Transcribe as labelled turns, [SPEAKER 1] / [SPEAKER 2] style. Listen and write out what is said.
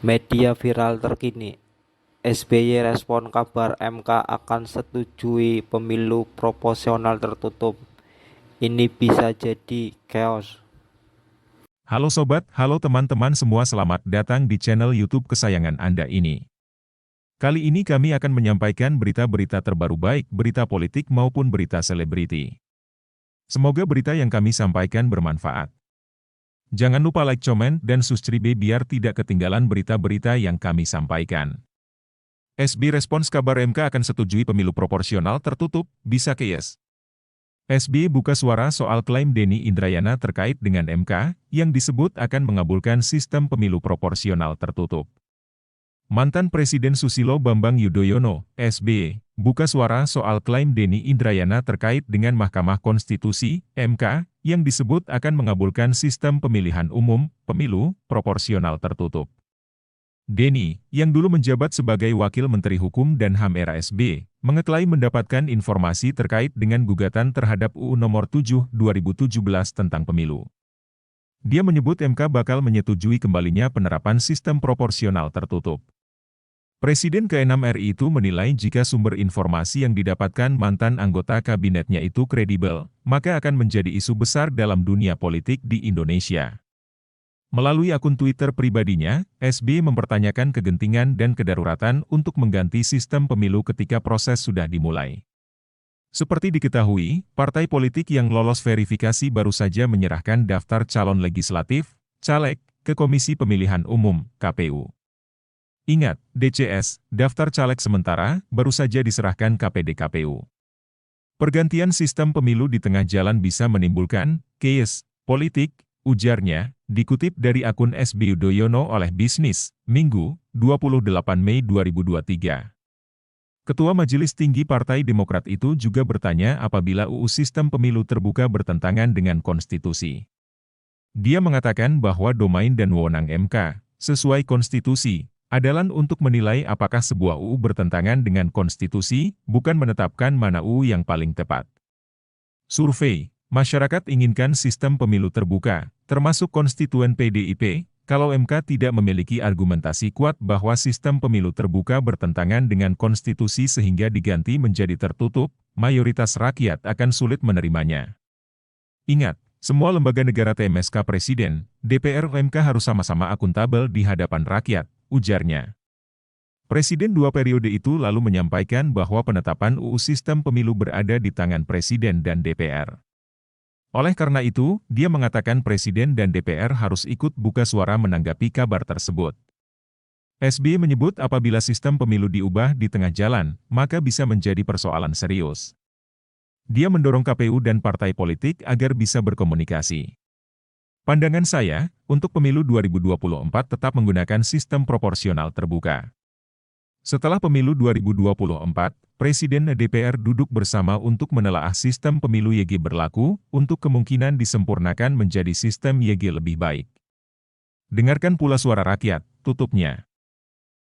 [SPEAKER 1] Media viral terkini, SBY respon kabar MK akan setujui pemilu proporsional tertutup. Ini bisa jadi chaos.
[SPEAKER 2] Halo sobat, halo teman-teman semua, selamat datang di channel YouTube kesayangan Anda ini. Kali ini kami akan menyampaikan berita-berita terbaru, baik berita politik maupun berita selebriti. Semoga berita yang kami sampaikan bermanfaat. Jangan lupa like, comment, dan subscribe biar tidak ketinggalan berita-berita yang kami sampaikan. SB respons kabar MK akan setujui pemilu proporsional tertutup, bisa chaos. SBY buka suara soal klaim Denny Indrayana terkait dengan MK, yang disebut akan mengabulkan sistem pemilu proporsional tertutup. Mantan Presiden Susilo Bambang Yudhoyono, SBY, buka suara soal klaim Denny Indrayana terkait dengan Mahkamah Konstitusi, MK, yang disebut akan mengabulkan sistem pemilihan umum, pemilu, proporsional tertutup. Denny, yang dulu menjabat sebagai Wakil Menteri Hukum dan HAM era SBY, mengeklaim mendapatkan informasi terkait dengan gugatan terhadap UU Nomor 7, 2017 tentang pemilu. Dia menyebut MK bakal menyetujui kembalinya penerapan sistem proporsional tertutup. Presiden ke-6 RI itu menilai jika sumber informasi yang didapatkan mantan anggota kabinetnya itu kredibel, maka akan menjadi isu besar dalam dunia politik di Indonesia. Melalui akun Twitter pribadinya, SBY mempertanyakan kegentingan dan kedaruratan untuk mengganti sistem pemilu ketika proses sudah dimulai. Seperti diketahui, partai politik yang lolos verifikasi baru saja menyerahkan daftar calon legislatif, caleg, ke Komisi Pemilihan Umum, KPU. Ingat, DCS, daftar caleg sementara, baru saja diserahkan KPD KPU. Pergantian sistem pemilu di tengah jalan bisa menimbulkan chaos politik, ujarnya, dikutip dari akun SB Yudhoyono oleh Bisnis, Minggu, 28 Mei 2023. Ketua Majelis Tinggi Partai Demokrat itu juga bertanya apabila UU Sistem Pemilu Terbuka bertentangan dengan konstitusi. Dia mengatakan bahwa domain dan wewenang MK, sesuai konstitusi, adalah untuk menilai apakah sebuah UU bertentangan dengan konstitusi, bukan menetapkan mana UU yang paling tepat. Survei, masyarakat inginkan sistem pemilu terbuka, termasuk konstituen PDIP, kalau MK tidak memiliki argumentasi kuat bahwa sistem pemilu terbuka bertentangan dengan konstitusi sehingga diganti menjadi tertutup, mayoritas rakyat akan sulit menerimanya. Ingat, semua lembaga negara TMSK Presiden, DPR MK harus sama-sama akuntabel di hadapan rakyat, ujarnya. Presiden dua periode itu lalu menyampaikan bahwa penetapan UU Sistem Pemilu berada di tangan Presiden dan DPR. Oleh karena itu, dia mengatakan Presiden dan DPR harus ikut buka suara menanggapi kabar tersebut. SBY menyebut apabila sistem pemilu diubah di tengah jalan, maka bisa menjadi persoalan serius. Dia mendorong KPU dan partai politik agar bisa berkomunikasi. Pandangan saya, untuk pemilu 2024 tetap menggunakan sistem proporsional terbuka. Setelah pemilu 2024, Presiden dan DPR duduk bersama untuk menelaah sistem pemilu YG berlaku, untuk kemungkinan disempurnakan menjadi sistem YG lebih baik. Dengarkan pula suara rakyat, tutupnya.